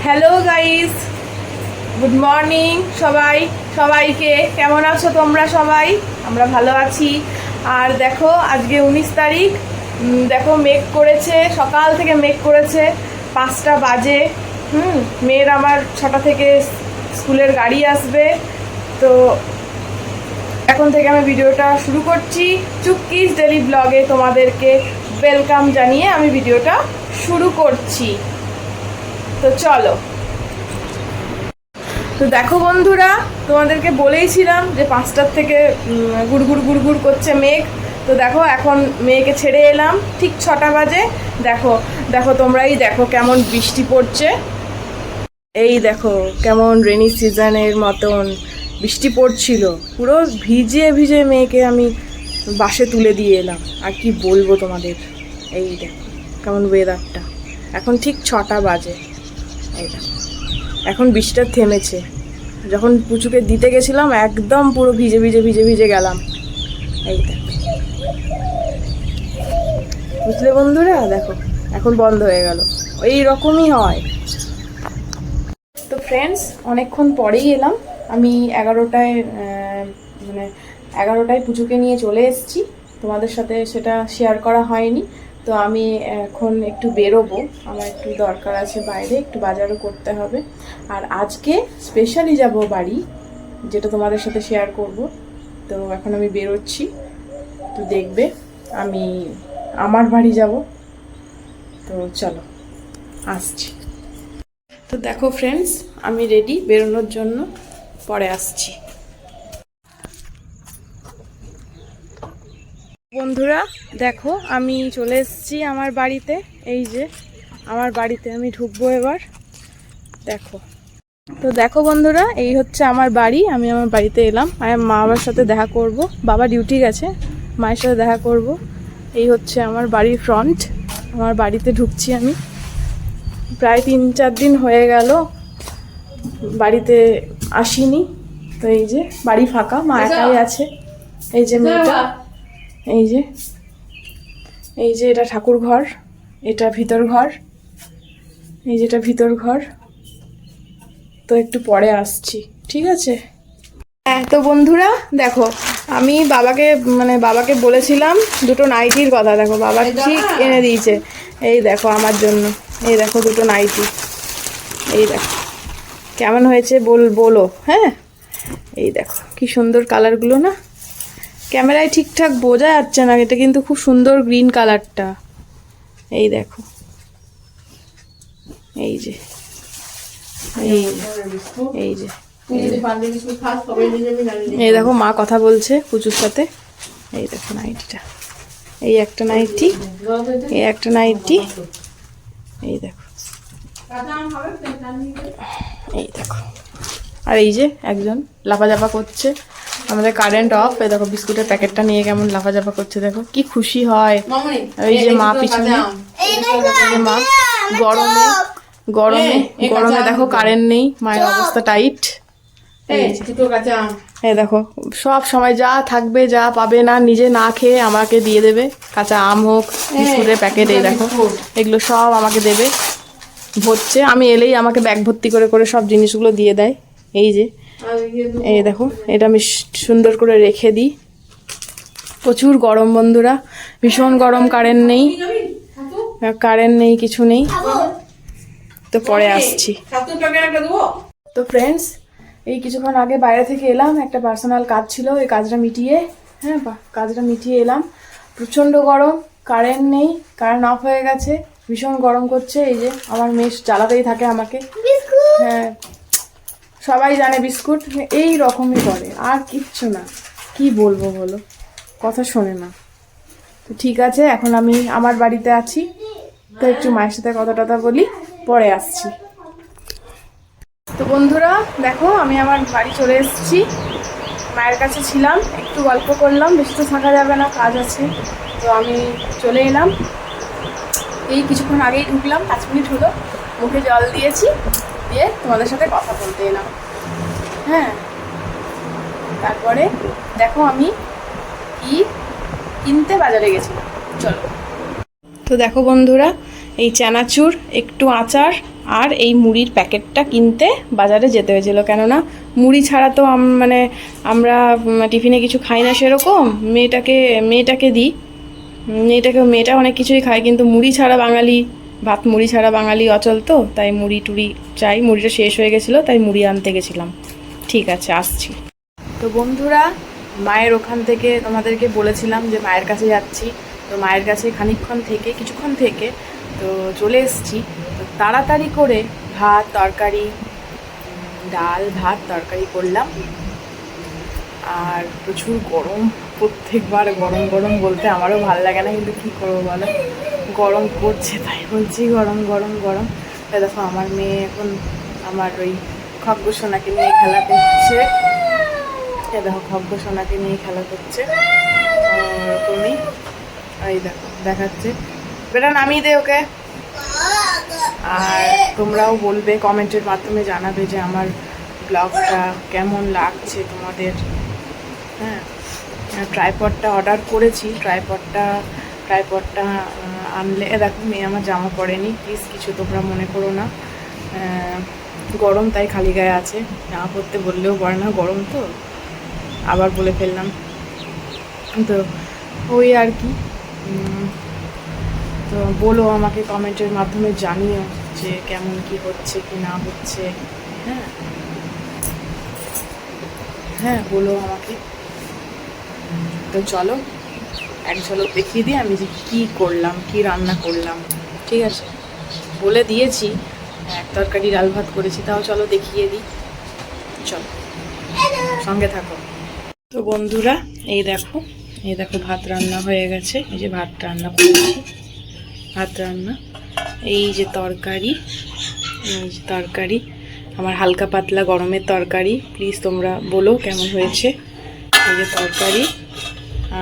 Hello guys, good morning সবাইকে। কেমন আছো তোমরা সবাই? আমরা ভালো আছি। আর দেখো আজকে 19 তারিখ। দেখো মেঘ করেছে, সকাল থেকে মেঘ করেছে। 5টা বাজে। মেয়ের আমার 6টা থেকে স্কুলের গাড়ি আসবে। তো এখন থেকে আমি ভিডিওটা শুরু করছি। চুক্কিস ডেলি ব্লগে তোমাদেরকে ওয়েলকাম জানিয়ে আমি ভিডিওটা শুরু করছি। তো চলো। তো দেখো বন্ধুরা, তোমাদেরকে বলেইছিলাম যে 5টার থেকে গুড়গুড় করছে মেঘ। তো দেখো এখন মেঘকে ছেড়ে এলাম, ঠিক 6টা বাজে। দেখো দেখো তোমরাই দেখো কেমন বৃষ্টি পড়ছে। এই দেখো কেমন রেনি সিজনের মতন বৃষ্টি পড়ছিল। পুরো ভিজে ভিজে মেয়েকে আমি বাসে তুলে দিয়ে এলাম। আর কি বলবো তোমাদের, এই দেখো কেমন ওয়েদারটা। এখন ঠিক 6টা বাজে। এই দেখো এখন বৃষ্টিটা থেমেছে। যখন পুচুকে দিতে গেছিলাম একদম পুরো ভিজে ভিজে ভিজে ভিজে গেলাম। এই দেখো, বুঝলে বন্ধুরা? দেখো এখন বন্ধ হয়ে গেল। এই রকমই হয়। তো ফ্রেন্ডস, অনেকক্ষণ পরেই এলাম আমি। 11টায় পুচুকে নিয়ে চলে এসেছি। তোমাদের সাথে সেটা শেয়ার করা হয়নি। তো আমি এখন একটু বেরোবো, আমার একটু দরকার আছে বাইরে, একটু বাজারও করতে হবে। আর আজকে স্পেশালি যাব বাড়ি, যেটা তোমাদের সাথে শেয়ার করব। তো এখন আমি বেরোচ্ছি। তো দেখবে আমি আমার বাড়ি যাব। তো চলো আসছি। তো দেখো ফ্রেন্ডস, আমি রেডি বেরোনোর জন্য, পরে আসছি। বন্ধুরা দেখো আমি চলে এসেছি আমার বাড়িতে। এই যে আমার বাড়িতে আমি ঢুকবো এবার। দেখো, তো দেখো বন্ধুরা, এই হচ্ছে আমার বাড়ি। আমি আমার বাড়িতে এলাম। আর মা বাবার সাথে দেখা করব। বাবা ডিউটি গেছে, মায়ের সাথে দেখা করব। এই হচ্ছে আমার বাড়ির ফ্রন্ট। আমার বাড়িতে ঢুকছি আমি। প্রায় 3-4 দিন হয়ে গেল বাড়িতে আসিনি। তো এই যে বাড়ি ফাঁকা, মা একাই আছে। এই যে মেয়েটা, এই যে এটা ঠাকুর ঘর, এটা ভিতর ঘর, এই যেটা ভিতর ঘর। তো একটু পরে আসছি, ঠিক আছে? হ্যাঁ, তো বন্ধুরা দেখো আমি বাবাকে বলেছিলাম দুটো নাইটির কথা। দেখো বাবা ঠিক এনে দিয়েছে। এই দেখো আমার জন্য, এই দেখো দুটো নাইটি। এই দেখো কেমন হয়েছে বলো। হ্যাঁ, এই দেখো কি সুন্দর কালারগুলো না। ক্যামেরায় ঠিকঠাক বোঝা যাচ্ছে না, এটা কিন্তু খুব সুন্দর গ্রিন কালারটা। এই দেখো, এই যে এই যে এই দেখো মা কথা বলছে পুচুর সাথে। এই দেখো নাইটিটা, এই একটা নাইটি, এই একটা নাইটি। এই দেখো, এই দেখো। আর এই যে একজন লাফাঝাপা করছে। আমাদের কারেন্ট অফ। এই দেখো বিস্কুটের প্যাকেটটা নিয়ে কেমন লাফাঝাপা করছে। দেখো কি খুশি হয়। এই যে মা পিছনে, মা গরমে গরমে গরমে দেখো কারেন্ট নেই, মায়ের অবস্থা টাইট। এই দেখো সব সময় যা থাকবে, যা পাবে না, নিজে না খেয়ে আমাকে দিয়ে দেবে। কাঁচা আম হোক, বিস্কুটের প্যাকেট, এই দেখো এগুলো সব আমাকে দেবে। ভরছে, আমি এলেই আমাকে ব্যাগ ভর্তি করে করে সব জিনিসগুলো দিয়ে দেয়। এই যে এই দেখো, এটা আমি সুন্দর করে রেখে দিই। প্রচুর গরম বন্ধুরা, ভীষণ গরম। কারেন্ট নেই, কিছু নেই। তো পরে আসছি। তো ফ্রেন্ডস, এই কিছুক্ষণ আগে বাইরে থেকে এলাম, একটা পার্সোনাল কাজ ছিল, এই কাজটা মিটিয়ে কাজটা মিটিয়ে এলাম। প্রচণ্ড গরম, কারেন্ট নেই, কারেন্ট অফ হয়ে গেছে, ভীষণ গরম করছে। এই যে আমার মেয়ে জ্বালাতেই থাকে আমাকে। হ্যাঁ, সবাই জানে বিস্কুট এই রকমই করে, আর কিচ্ছু না। কি বলবো বলো, কথা শোনে না। তো ঠিক আছে, এখন আমি আমার বাড়িতে আছি। তো একটু মায়ের সাথে কথা বলি, পরে আসছি। তো বন্ধুরা দেখো আমি আমার বাড়ি চলে এসেছি। মায়ের কাছে ছিলাম, একটু গল্প করলাম, বেশি তো থাকা যাবে না, কাজ আছে। তো আমি চলে এলাম। এই কিছুক্ষণ আগেই ঢুকলাম, 5 মিনিট হলো। মুখে জল দিয়েছি, দিয়ে তোমাদের সাথে কথা বলতে এলাম। হ্যাঁ, তারপরে দেখো আমি কি কিনতে বাজারে গেছিলাম, চলো। তো দেখো বন্ধুরা, এই চানাচুর, একটু আচার আর এই মুড়ির প্যাকেটটা কিনতে বাজারে যেতে হয়েছিল, কেননা মুড়ি ছাড়া তো আমরা টিফিনে কিছু খাই না সেরকম। মেয়েটাকে দিই, মেয়েটা অনেক কিছুই খায়, কিন্তু মুড়ি ছাড়া বাঙালি, ভাত মুড়ি ছাড়া বাঙালি অচল, তো তাই মুড়ি টুড়ি চাই। মুড়িটা শেষ হয়ে গেছিলো তাই মুড়ি আনতে গেছিলাম। ঠিক আছে, আসছি। তো বন্ধুরা, মায়ের ওখান থেকে তোমাদেরকে বলেছিলাম যে মায়ের কাছে যাচ্ছি, তো মায়ের কাছে কিছুক্ষণ থেকে তো চলে এসেছি। তো তাড়াতাড়ি করে ভাত তরকারি, ডাল ভাত তরকারি করলাম। আর প্রচুর গরম, প্রত্যেকবার গরম গরম বলতে আমারও ভালো লাগে না, কিন্তু কী করবো বলো, গরম পড়ছে তাই বলছি গরম গরম গরম। তাই দেখো আমার মেয়ে এখন আমার ওই খগ্গসোনাকে নিয়ে খেলা করছে। দেখো খগ্গসোনাকে নিয়ে খেলা করছে ওরকমই। এই দেখো দেখাচ্ছে, বেটা নামিয়ে দে ওকে। আর তোমরাও বলবে, কমেন্টের মাধ্যমে জানাবে যে আমার ব্লগটা কেমন লাগছে তোমাদের। হ্যাঁ, ট্রাইপডটা অর্ডার করেছি, ট্রাইপডটা আনলে। দেখো মেয়ে আমার জামা পরেনি, প্লিজ কিছু তোমরা মনে করো না, গরম তাই খালি গায়ে আছে, জামা পরতে বললেও পরে না, গরম তো আবার বলে ফেললাম। তো ওই আর কি, তো বলো আমাকে কমেন্টের মাধ্যমে জানিও যে কেমন কি হচ্ছে কি না হচ্ছে। হ্যাঁ হ্যাঁ, বলো আমাকে। তো চলো এক ঝলক দেখিয়ে দিই আমি যে কী করলাম, কী রান্না করলাম। ঠিক আছে, বলে দিয়েছি এক তরকারি ডাল ভাত করেছি, তাও চলো দেখিয়ে দিই। চলো সঙ্গে থাকো। তো বন্ধুরা, এই দেখো ভাত রান্না হয়ে গেছে। এই যে ভাত রান্না করেছি, ভাত রান্না। এই যে তরকারি, আমার হালকা পাতলা গরমের তরকারি, প্লিজ তোমরা বলো কেমন হয়েছে। এই যে তরকারি,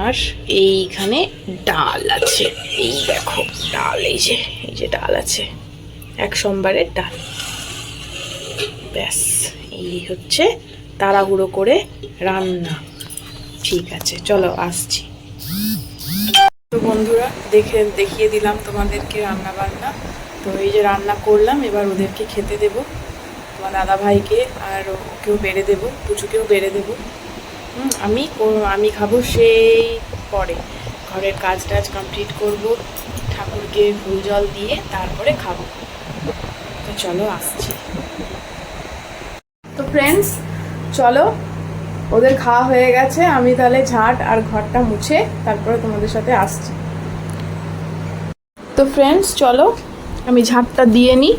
আর এইখানে ডাল আছে। এই দেখো ডাল, এই যে ডাল আছে, এক সোমবারের ডাল। ব্যাস, এই হচ্ছে তাড়াহুড়ো করে রান্না। ঠিক আছে, চলো আসছি। তো বন্ধুরা, দেখিয়ে দিলাম তোমাদেরকে রান্না বান্না। তো এই যে রান্না করলাম, এবার ওদেরকে খেতে দেবো, তোমার দাদা ভাইকে, আর ওকেও বেড়ে দেবো, পুচুকেও বেড়ে দেবো। আমি খাবো সেই পরে, ঘরের কাজ টাজ কমপ্লিট করব, ঠাকুরকে ফুল জল দিয়ে তারপরে খাবো। তো চলো আসছি। তো ফ্রেন্ডস চলো, ওদের খাওয়া হয়ে গেছে, আমি তাহলে ঝাঁট আর ঘরটা মুছে তারপরে তোমাদের সাথে আসছি। তো ফ্রেন্ডস চলো, আমি ঝাঁটটা দিয়ে নিই,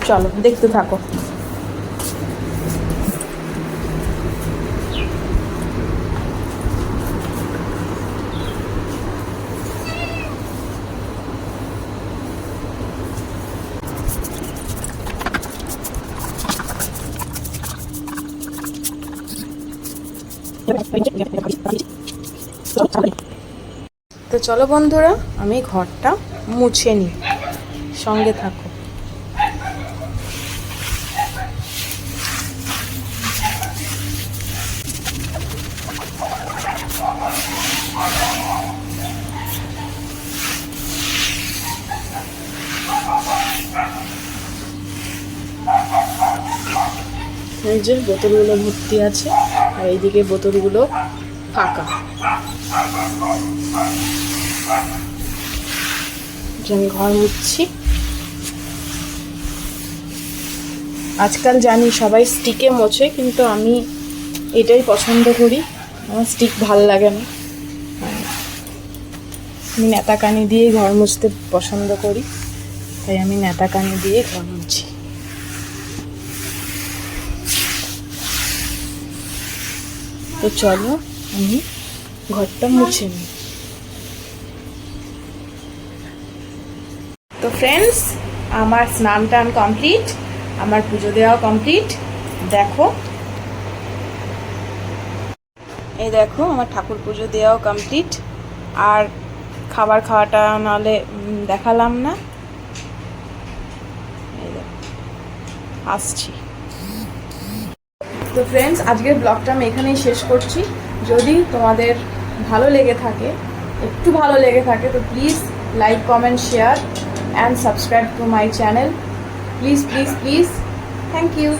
চলো দেখতে থাকো। তো চলো বন্ধুরা, আমি ঘরটা মুছে নিই, সঙ্গে থাকো। এই যে বোতলগুলো ভর্তি আছে, আর এইদিকে বোতলগুলো ফাঁকা। আমি ঘর মুছছি। আজকাল জানি সবাই স্টিকে মোছে, কিন্তু আমি এটাই পছন্দ করি, আমার স্টিক ভাল লাগে না। আমি নেতাকানি দিয়েই ঘর মুছতে পছন্দ করি, তাই আমি নেতাকানি দিয়ে ঘর মুছি। তো চলো আমি ঘরটা মুছে নিই। তো ফ্রেন্ডস, আমার স্নান টান কমপ্লিট, আমার পুজো দেওয়া কমপ্লিট। দেখো, এই দেখো আমার ঠাকুর পুজো দেওয়াও কমপ্লিট। আর খাবার খাওয়াটা নাহলে দেখালাম না, এই দেখো আসছি। তো ফ্রেন্ডস, আজকের ব্লগটা আমি এখানেই শেষ করছি। যদি তোমাদের ভালো লেগে থাকে, একটু ভালো লেগে থাকে, তো please like, comment, share and subscribe to my channel. Please please please, thank you.